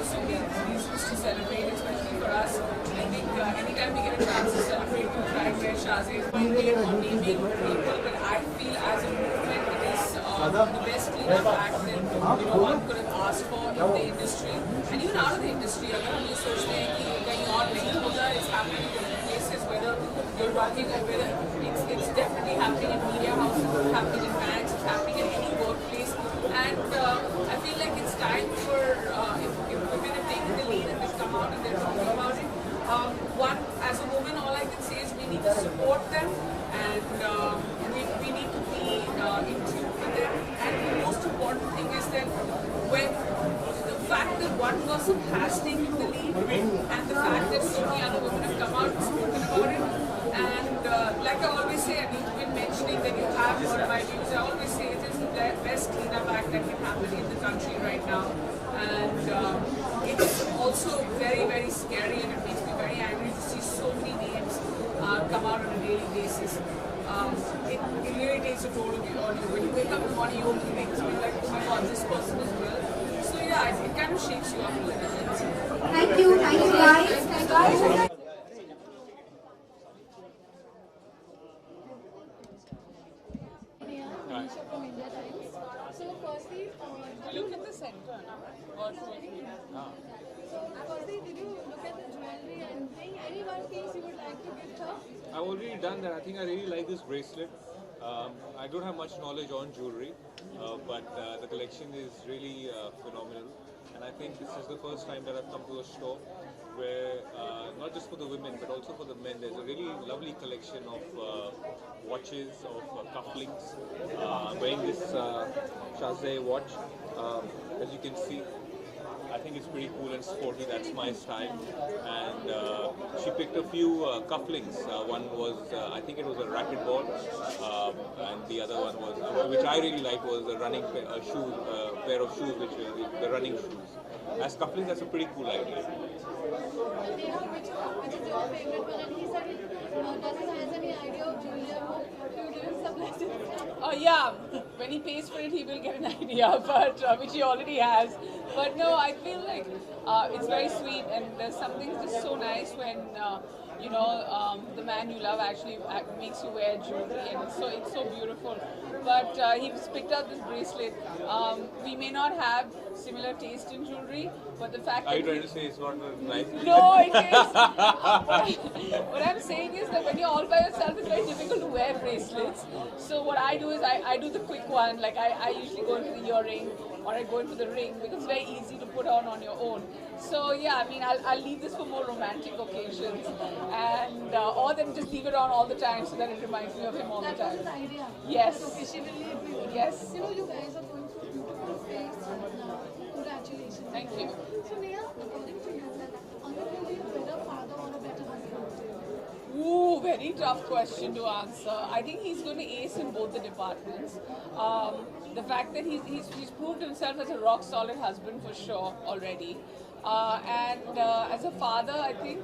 so many reasons to celebrate, especially for us. I think anytime we get a chance to celebrate with Drag Race, Shahzad is being here or naming people, but I feel as a movement it is the best cleanup act that one could have asked for in the industry and even out of the industry. अगर हम ये सोचते हैं कि कहीं और नहीं होगा, it's happening in different places, whether you're working or whether it's definitely happening in media houses, it's happening in banks, it's happening in any workplace, and I feel like it's time for if women have taken the lead and they've come out and they're talking about it. One, as a woman, all I can say is we need to support them and we need to be in tune with them. And the most important thing is that when the fact that one person has taken the lead and the fact that so many other women have come out and spoken about it. And like I always say, I mean, you've been mentioning that you have heard my views. I always say it is the best cleanup act that can happen in the country right now. And it's also very, very scary and it makes me very angry to see so many names come out on a daily basis. It really takes a toll on you. When you wake up in the morning, you open things and you're like, oh my god, this person is well. So yeah, it kind of shakes you up a little bit. Thank you guys. Guys. From India Times. So firstly, Look at the center. so firstly, did you look at the jewelry and any one piece you would like to gift her? I've already done that. I think I really like this bracelet. I don't have much knowledge on jewelry, but the collection is really phenomenal. And I think this is the first time that I've come to a store where not just for the women but also for the men, there's a really lovely collection of watches, of cufflinks. I'm wearing this Shahzad watch, as you can see. I think it's pretty cool and sporty, that's my style. And she picked a few cufflinks. One was, I think it was a racquetball, and the other one was, which I really liked, was a running pair of shoes, which are the running shoes. As cufflinks, that's a pretty cool idea. Neha, which is your favorite one? And he said he doesn't have any idea of jewelry. I hope you give him some lessons. Yeah, when he pays for it, he will get an idea, but which he already has. But no, I feel like it's very sweet, and there's something just so nice when the man you love actually makes you wear jewelry, and it's so beautiful. But he's picked up this bracelet. We may not have similar taste in jewelry, but the fact Are you that trying to say it's not nice? no, it is. What I'm saying is that when you're all by yourself, it's very difficult to wear bracelets. So what I do is I do the quick one. Like I usually go into the earring or I go into the ring because it's very easy to put on your own. So yeah, I mean I'll leave this for more romantic occasions, and or then just leave it on all the time so that it reminds me of him all the That was time. an idea. Yes. Okay, she will leave with you. Yes. You guys are going through beautiful phase now. Congratulations. Thank you. So Neha, according to you, Amit will be a better father or a better husband? Ooh, very tough question to answer. I think he's going to ace in both the departments. The fact that he's proved himself as a rock solid husband for sure already. And as a father, I think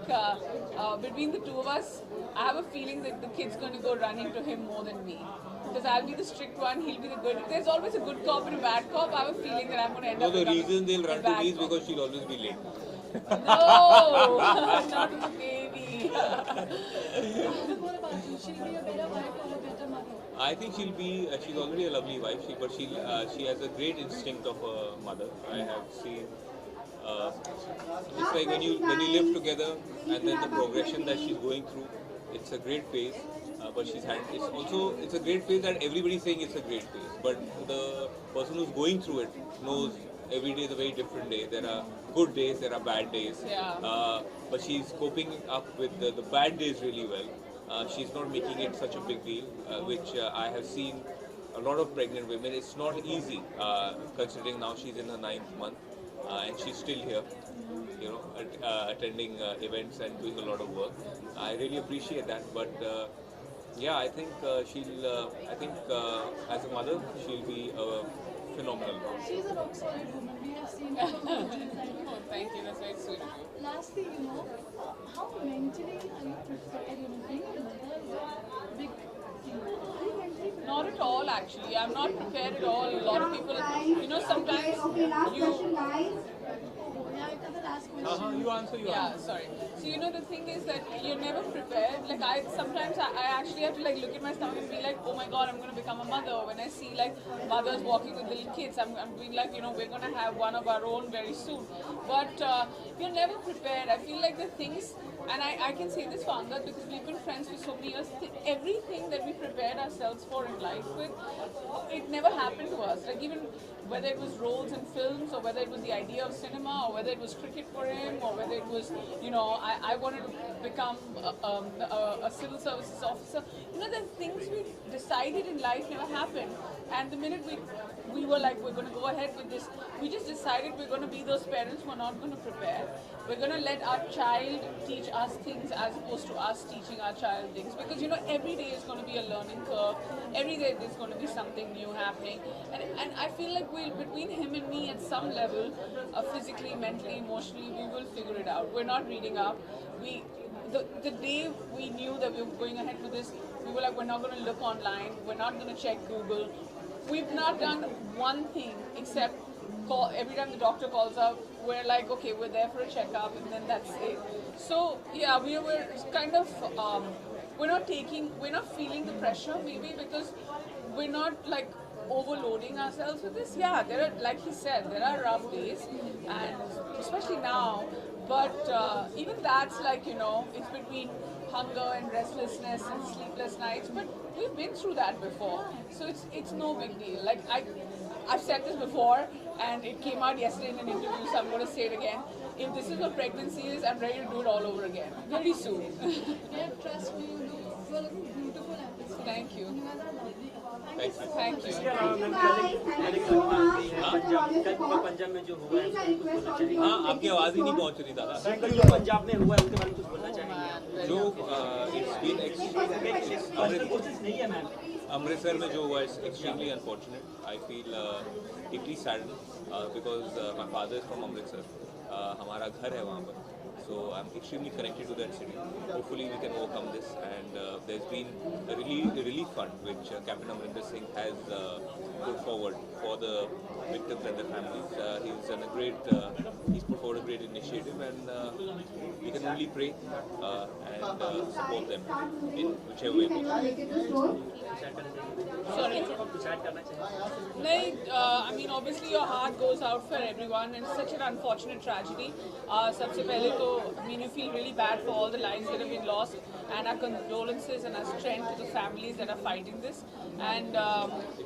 between the two of us, I have a feeling that the kid's going to go running to him more than me. Because I'll be the strict one, he'll be the good. There's always a good cop and a bad cop. I have a feeling that I'm going to end No, up the becoming reason they'll the run to bad me is cop. because she'll always be late. No, not with the baby. What about you? She'll be a better wife or a better mother? I think she's already a lovely wife, but she has a great instinct of a mother. I have seen, it's like when you live together and then the progression that she's going through, it's a great phase. But it's a great phase that everybody's saying it's a great phase. But the person who's going through it knows every day is a very different day. There are good days, there are bad days. Yeah. But she's coping up with the bad days really well. She's not making it such a big deal, which I have seen a lot of pregnant women. It's not easy, considering now she's in her 9th month and she's still here, attending events and doing a lot of work. I really appreciate that, but yeah, I think as a mother, she'll be a phenomenal mom. She's a rock solid woman. We have seen her from the Oh, thank you, that's very sweet of you. Lastly, how mentally are you prepared? Being a mother is a big thing. Are you mentally prepared? Not at all, actually. I'm not prepared at all. A lot of people, sometimes Okay, last you question, guys. Yeah, You answer. Yeah, sorry. So you know the thing is that you're never prepared. Like sometimes I actually have to like look at my stomach and be like, oh my god, I'm gonna become a mother. When I see like mothers walking with little kids, I'm being like, you know, we're gonna have one of our own very soon. But you're never prepared. I feel like the things, and I can say this for Angad because we've been friends for so many years. Everything that we prepared ourselves for in life with, it never happened to us. Like even whether it was roles in films, or whether it was the idea of cinema, or whether it was cricket for him, or whether it was, you know, I wanted to become a civil services officer. You know, the things we decided in life never happened. And the minute we were like, we're going to go ahead with this, we just decided we're going to be those parents who are not going to prepare. We're going to let our child teach us things as opposed to us teaching our child things. Because, you know, every day is going to be a learning curve. Every day there's going to be something new happening. And I feel like between him and me at some level, physically, mentally, emotionally, we will figure it out. We're not reading up. The day we knew that we were going ahead with this, we were like, we're not going to look online. We're not going to check Google. We've not done one thing except call. Every time the doctor calls up, we're like, okay, we're there for a checkup, and then that's it. So yeah, we were kind of we're not feeling the pressure maybe because we're not like overloading ourselves with this. Yeah, there are, like he said, there are rough days, and especially now. But even that's like, you know, it's between hunger and restlessness and sleepless nights. But we've been through that before, so it's no big deal. Like I've said this before, and it came out yesterday in an interview, so I'm going to say it again. If this is what pregnancy is, I'm ready to do it all over again very soon. Yeah, trust me, you're looking beautiful at this. Thank you. You guys are lovely. Thank you. Thank you guys. Thank you so much for all your support. Punjab में जो हुआ है Please, I request all of you हाँ, to आपकी take आवाज़ ही नहीं this पहुँच रही दादा। जो पंजाब में हुआ है उसके बारे में कुछ बोलना चाहेंगे जो it's been कोशिश नहीं है मैम अमृतसर में जो हुआ is extremely unfortunate. I feel deeply saddened because my father is from Amritsar. हमारा घर है वहाँ पर. So I'm extremely connected to that city. Hopefully we can overcome this. And there's been a relief fund which Captain Amrinder Singh has put forward for the victims and their families. He's put forward a great initiative, and we can only pray and support them in whichever way possible. Sorry. No, I mean, obviously your heart goes out for everyone, and it's such an unfortunate tragedy. सबसे पहले तो, I mean, you feel really bad for all the lives that have been lost, and our condolences and our strength to the families that are fighting this. And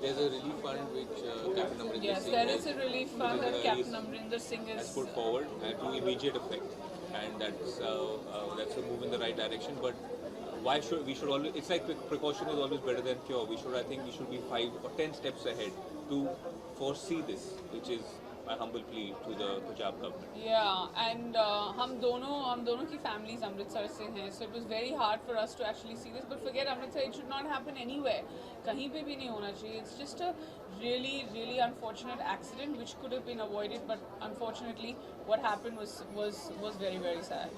There's a relief fund which Captain Amrinder yes, Singh there is a relief fund that Captain Amrinder Singh has is put forward to immediate effect, and that's a move in the right direction. But why should we should always? It's like precaution is always better than cure. I think we should be 5 or 10 steps ahead to foresee this, which is my humble plea to the Punjab government. Yeah, and हम दोनों की families Amritsar से हैं, so it was very hard for us to actually see this. But forget Amritsar, it should not happen anywhere. कहीं पे भी नहीं होना चाहिए. It's just a really unfortunate accident which could have been avoided, but unfortunately, what happened was very sad.